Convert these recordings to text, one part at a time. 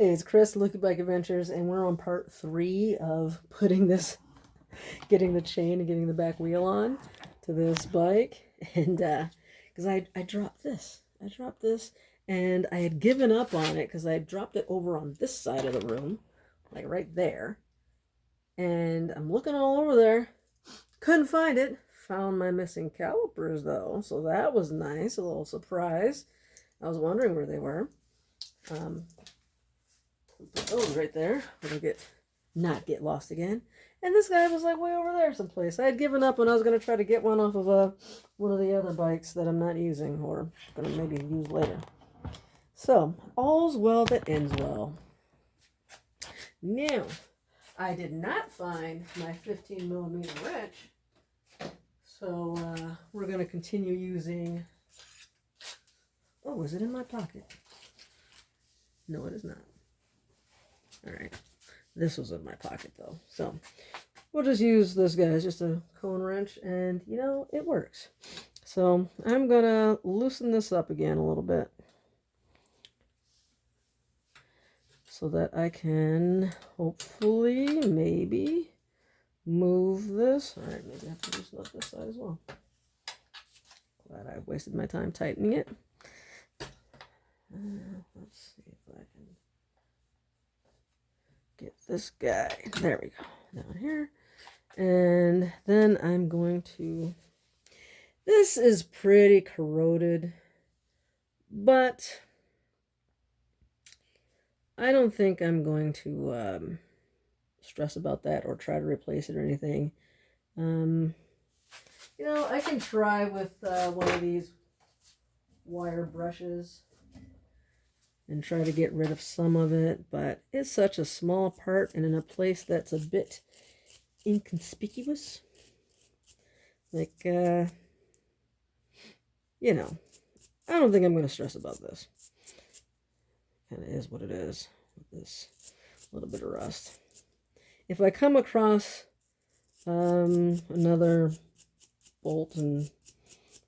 Hey, it's Chris, Luki Bike Adventures, and we're on part 3 of putting this, getting the chain and getting the back wheel on to this bike. And because I dropped this. And I had given up on it because I had dropped it over on this side of the room, like right there. And I'm looking all over there, couldn't find it. Found my missing calipers though, so that was nice, a little surprise. I was wondering where they were. Put those right there. It'll not get lost again. And this guy was like way over there someplace. I had given up when I was going to try to get one off of one of the other bikes that I'm not using or going to maybe use later. So, all's well that ends well. Now, I did not find my 15mm wrench. So, we're going to continue using... Oh, is it in my pocket? No, it is not. Alright, this was in my pocket though, so we'll just use this guy. It's just a cone wrench, and you know, it works. So I'm gonna loosen this up again a little bit so that I can hopefully maybe move this. Alright, maybe I have to loosen up this side as well. Glad I wasted my time tightening it. Let's see if I can get this guy, there we go, down here. And then I'm going to, this is pretty corroded, but I don't think I'm going to stress about that or try to replace it or anything. You know, I can try with one of these wire brushes and try to get rid of some of it, but it's such a small part and in a place that's a bit inconspicuous. Like, you know, I don't think I'm going to stress about this. Kind of is what it is with this little bit of rust. If I come across another bolt and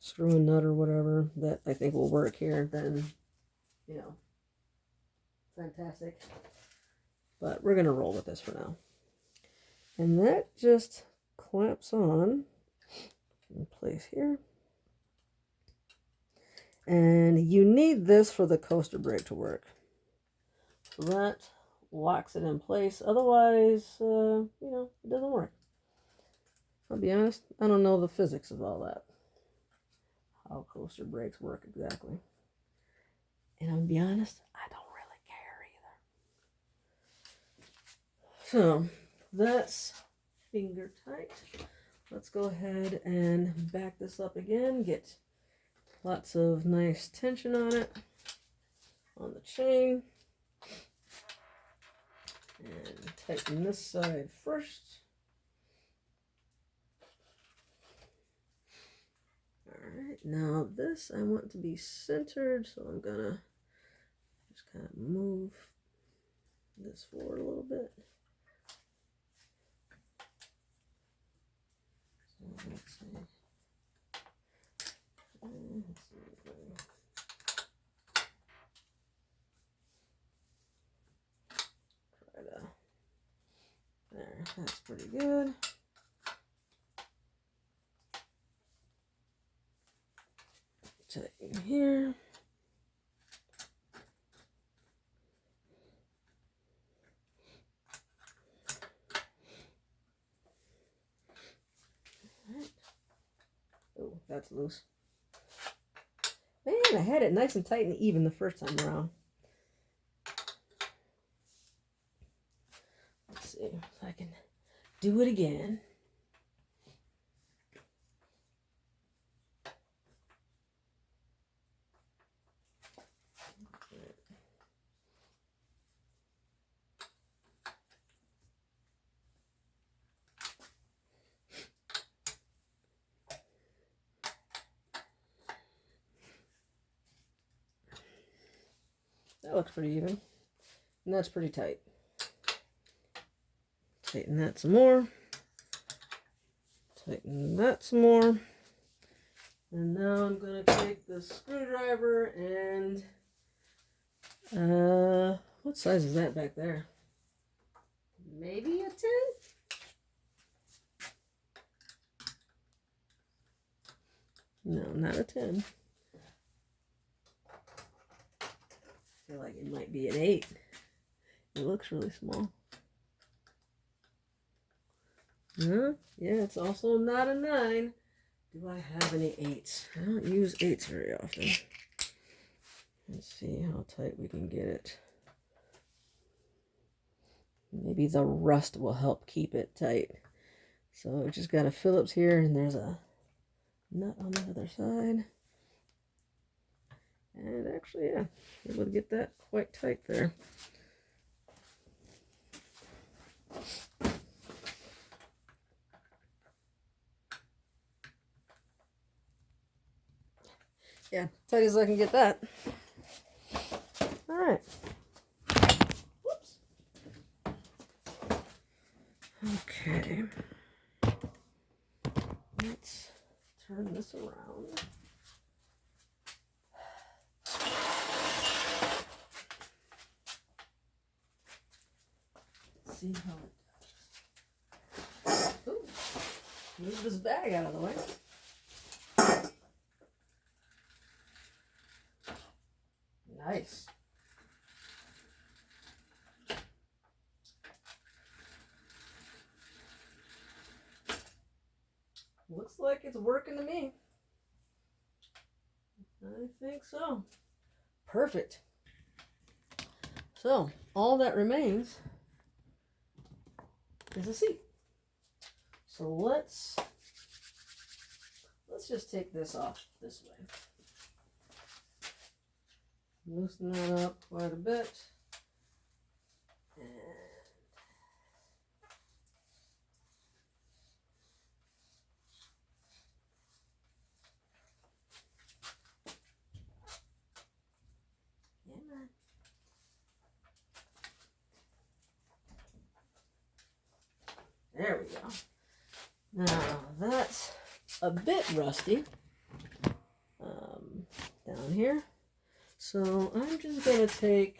screw and nut or whatever that I think will work here, then, you know, fantastic. But we're going to roll with this for now. And that just clamps on in place here. And you need this for the coaster brake to work. So that locks it in place. Otherwise, you know, it doesn't work. I'll be honest, I don't know the physics of all that. How coaster brakes work exactly. And I'll be honest, I don't really care either. So, that's finger tight. Let's go ahead and back this up again. Get lots of nice tension on it, on the chain. And tighten this side first. Alright, now this I want to be centered, so I'm gonna just kind of move this forward a little bit. So let's see. Try to, there, that's pretty good. Tighten here. Right. Oh, that's loose. Man, I had it nice and tight and even the first time around. Let's see if I can do it again. That looks pretty even. And that's pretty tight. Tighten that some more. Tighten that some more. And now I'm going to take the screwdriver and What size is that back there? Maybe a 10? No, not a 10. I feel like it might be an 8. It looks really small. Huh? Yeah, it's also not a 9. Do I have any 8s? I don't use 8s very often. Let's see how tight we can get it. Maybe the rust will help keep it tight. So we just got a Phillips here, and there's a nut on the other side. And actually, yeah, able to get that quite tight there. Yeah, tight as I can get that. All right. Whoops. Okay. Let's turn this around. Let's see how it does. Ooh, move this bag out of the way. Nice. Looks like it's working to me. I think so. Perfect. So, all that remains is a seat. So let's just take this off this way. Loosen that up quite a bit. And yeah. There we go. Now that's a bit rusty down here. So I'm just going to take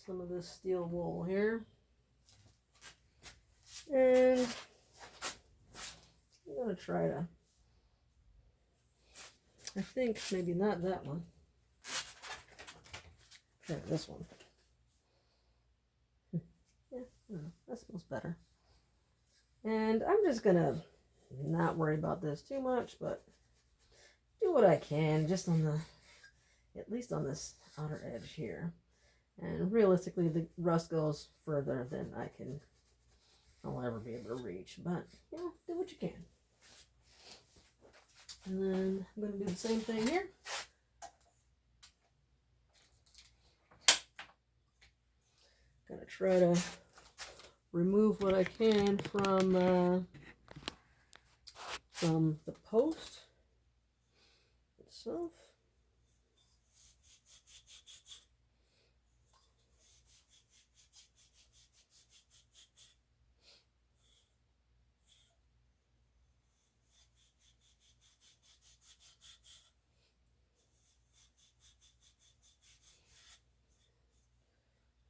some of this steel wool here, and I'm going to try to, I think maybe not that one, try this one. Yeah, that smells better. And I'm just going to not worry about this too much, but do what I can just on the, at least on this outer edge here. And realistically, the rust goes further than I'll ever be able to reach. But, you know, do what you can. And then I'm going to do the same thing here. Going to try to remove what I can from the post itself.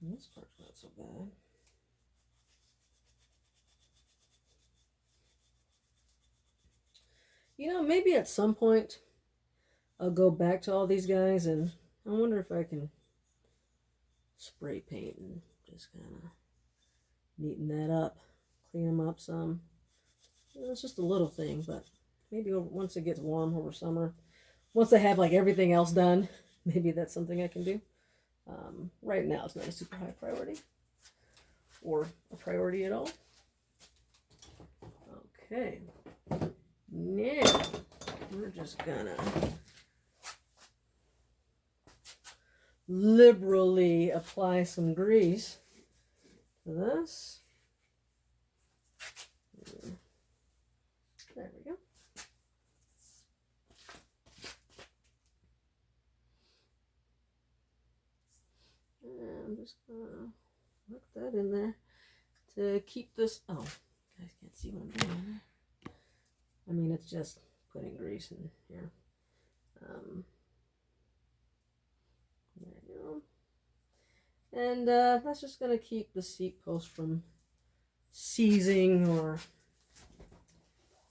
This part's not so bad. You know, maybe at some point I'll go back to all these guys, and I wonder if I can spray paint and just kind of neaten that up, clean them up some. You know, it's just a little thing, but maybe once it gets warm over summer, once I have like everything else done, maybe that's something I can do. Right now it's not a super high priority or a priority at all. Okay, now we're just gonna liberally apply some grease to this. There we go. And I'm just gonna work that in there to keep this. Oh, you guys can't see what I'm doing. I mean, it's just putting grease in here. There you go. And that's just going to keep the seat post from seizing or,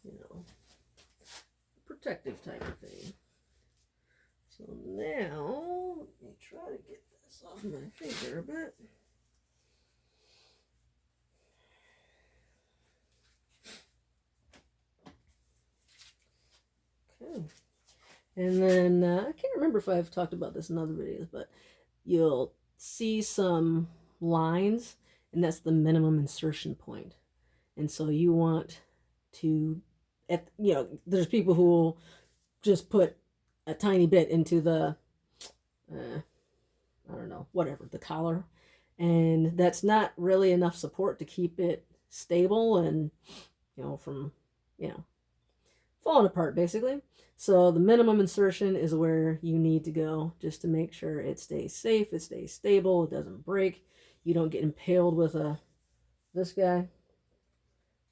you know, protective type of thing. So now, let me try to get this off my finger a bit. Okay. And then, I can't remember if I've talked about this in other videos, but you'll see some lines, and that's the minimum insertion point. And so you want to, there's people who will just put a tiny bit into the, I don't know, whatever, the collar. And that's not really enough support to keep it stable and, from, falling apart basically. So the minimum insertion is where you need to go just to make sure it stays safe, it stays stable, it doesn't break, you don't get impaled with this guy.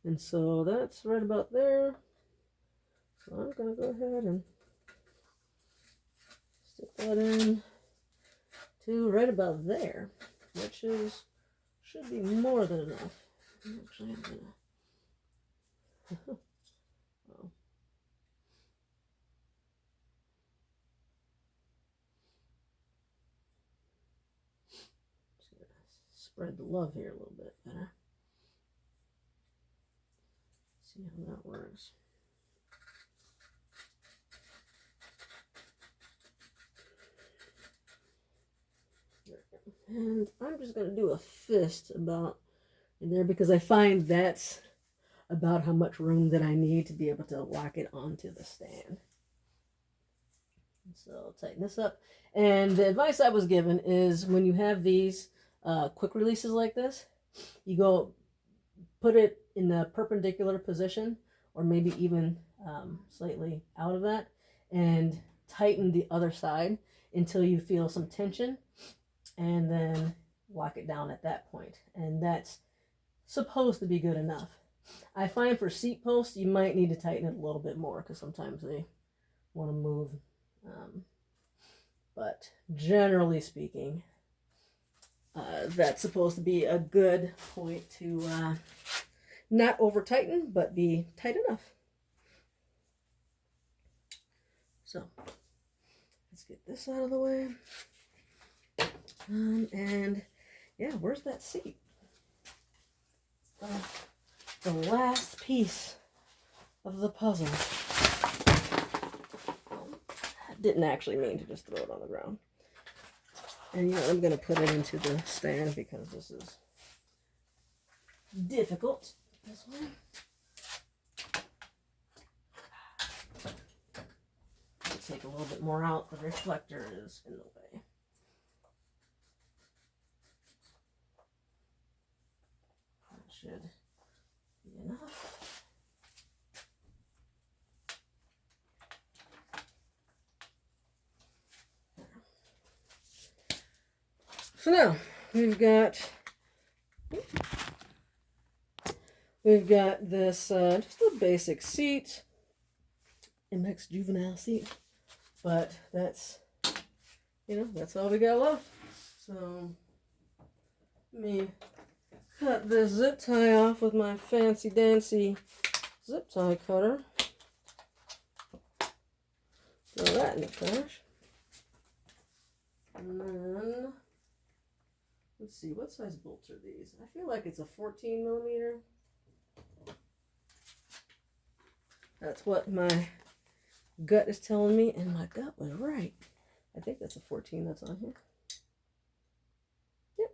And so that's right about there. So I'm going to go ahead and stick that in to right about there, which should be more than enough. Actually, I'm going to... oh. Just going to spread the love here a little bit better. See how that works. And I'm just going to do a fist about in there because I find that's about how much room that I need to be able to lock it onto the stand. So I'll tighten this up. And the advice I was given is when you have these quick releases like this, you go put it in the perpendicular position or maybe even slightly out of that and tighten the other side until you feel some tension and then lock it down at that point. And that's supposed to be good enough. I find for seat posts, you might need to tighten it a little bit more because sometimes they want to move. But generally speaking, that's supposed to be a good point to not over tighten, but be tight enough. So let's get this out of the way. And yeah, where's that seat? The last piece of the puzzle. I didn't actually mean to just throw it on the ground. And I'm going to put it into the stand because this is difficult. This way. I'll take a little bit more out. The reflector is in the way. That should be enough. So now we've got this just a basic seat, MX juvenile seat, but that's that's all we got left. So let me cut this zip tie off with my fancy dancy zip tie cutter. Throw that in the trash, and then. Let's see, what size bolts are these? I feel like it's a 14 millimeter. That's what my gut is telling me, and my gut was right. I think that's a 14 that's on here. Yep.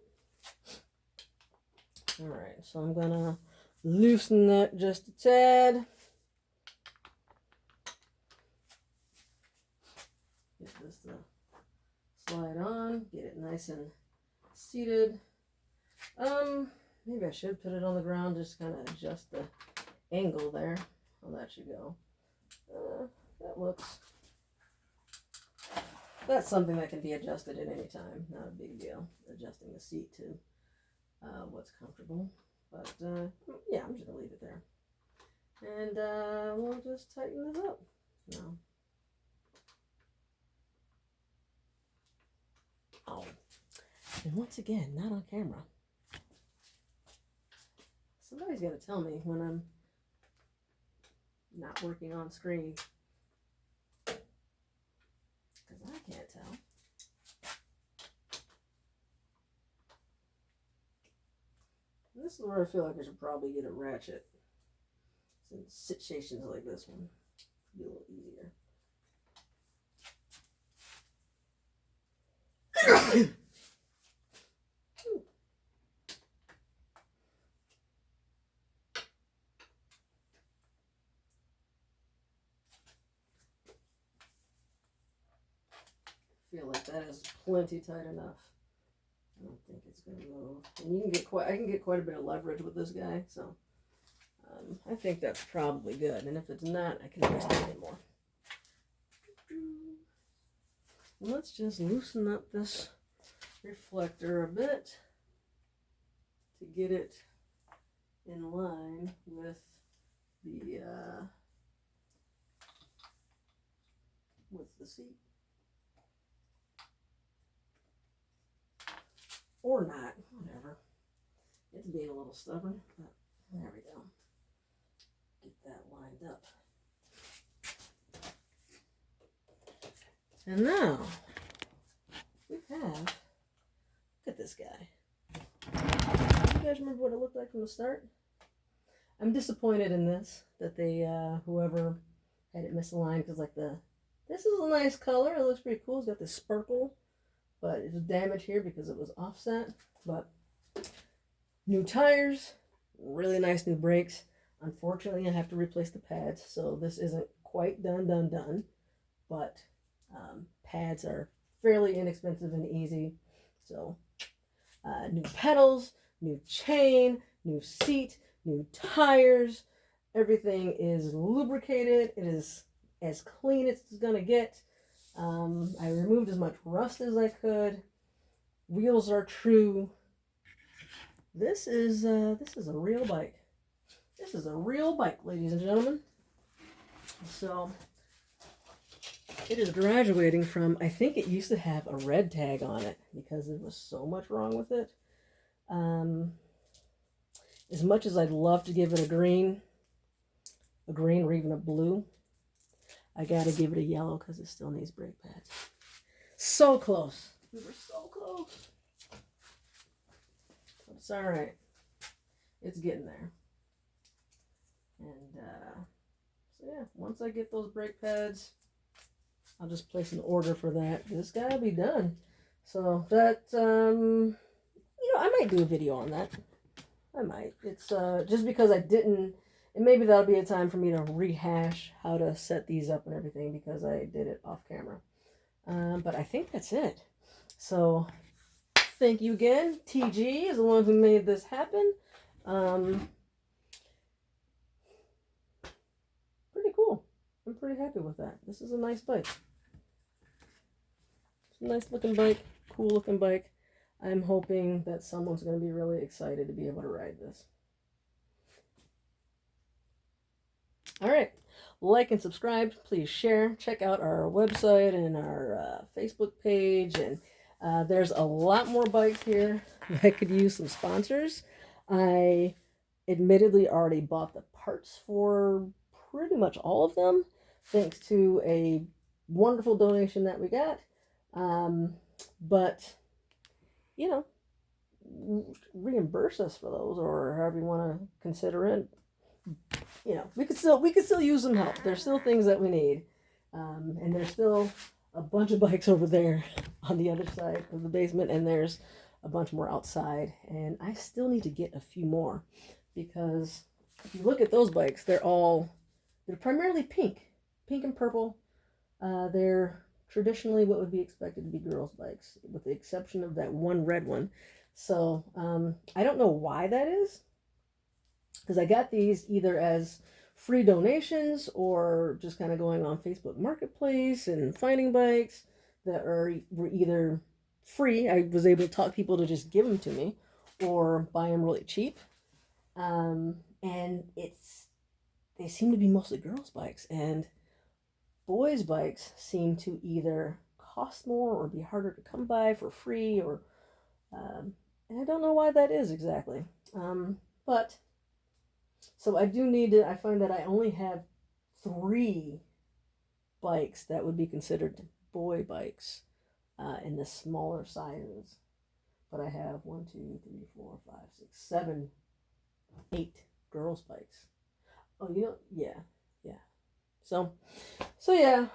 All right, so I'm gonna loosen that just a tad. Get this to slide on, get it nice and seated. Maybe I should put it on the ground, just kind of adjust the angle there. Well, that should go. That's something that can be adjusted at any time. Not a big deal. Adjusting the seat to what's comfortable. But yeah, I'm just gonna leave it there. And we'll just tighten this up now. Oh. And once again, not on camera. Somebody's got to tell me when I'm not working on screen. Because I can't tell. And this is where I feel like I should probably get a ratchet. In situations like this one, it'll be a little easier. I feel like that is plenty tight enough. I don't think it's going to move. And you can get I can get quite a bit of leverage with this guy, so I think that's probably good. And if it's not, I can adjust it anymore. Let's just loosen up this reflector a bit to get it in line with the seat. Or not, whatever. It's being a little stubborn, but there we go. Get that lined up. And now, we have, look at this guy. You guys remember what it looked like from the start? I'm disappointed in this, that they, whoever had it misaligned, because like this is a nice color, it looks pretty cool, it's got this sparkle, but it was damaged here because it was offset. But new tires, really nice new brakes. Unfortunately, I have to replace the pads, so this isn't quite done, but pads are fairly inexpensive and easy. So new pedals, new chain, new seat, new tires, everything is lubricated. It is as clean as it's gonna get. I removed as much rust as I could. Wheels are true. This is a real bike. This is a real bike, ladies and gentlemen. So it is graduating from, I think it used to have a red tag on it because there was so much wrong with it. As much as I'd love to give it a green or even a blue, I gotta give it a yellow because it still needs brake pads. So close. We were so close. But it's all right. It's getting there. And so yeah, once I get those brake pads, I'll just place an order for that. This gotta be done. So that, I might do a video on that. I might. It's just because I didn't, and maybe that'll be a time for me to rehash how to set these up and everything because I did it off camera. But I think that's it. So thank you again. TG is the one who made this happen. Pretty cool. I'm pretty happy with that. This is a nice bike. It's a nice looking bike, cool looking bike. I'm hoping that someone's going to be really excited to be able to ride this. All right. Like and subscribe. Please share. Check out our website and our Facebook page. And there's a lot more bikes here that could use some sponsors. I admittedly already bought the parts for pretty much all of them, thanks to a wonderful donation that we got. But reimburse us for those, or however you want to consider it. We could still use some help. There's still things that we need, and there's still a bunch of bikes over there on the other side of the basement, and there's a bunch more outside, and I still need to get a few more because if you look at those bikes, they're primarily pink and purple. They're traditionally what would be expected to be girls' bikes, with the exception of that one red one. So I don't know why that is, because I got these either as free donations or just kind of going on Facebook Marketplace and finding bikes that were either free. I was able to talk people to just give them to me or buy them really cheap. And they seem to be mostly girls' bikes, and boys' bikes seem to either cost more or be harder to come by for free, or And I don't know why that is exactly. But, so I do need to, I find that I only have 3 bikes that would be considered boy bikes in the smaller sizes. But I have 1, 2, 3, 4, 5, 6, 7, 8 girls bikes. Oh, yeah, yeah. So yeah,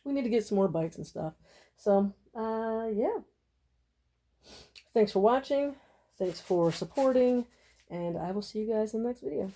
we need to get some more bikes and stuff. So, yeah. Thanks for watching. Thanks for supporting. And I will see you guys in the next video.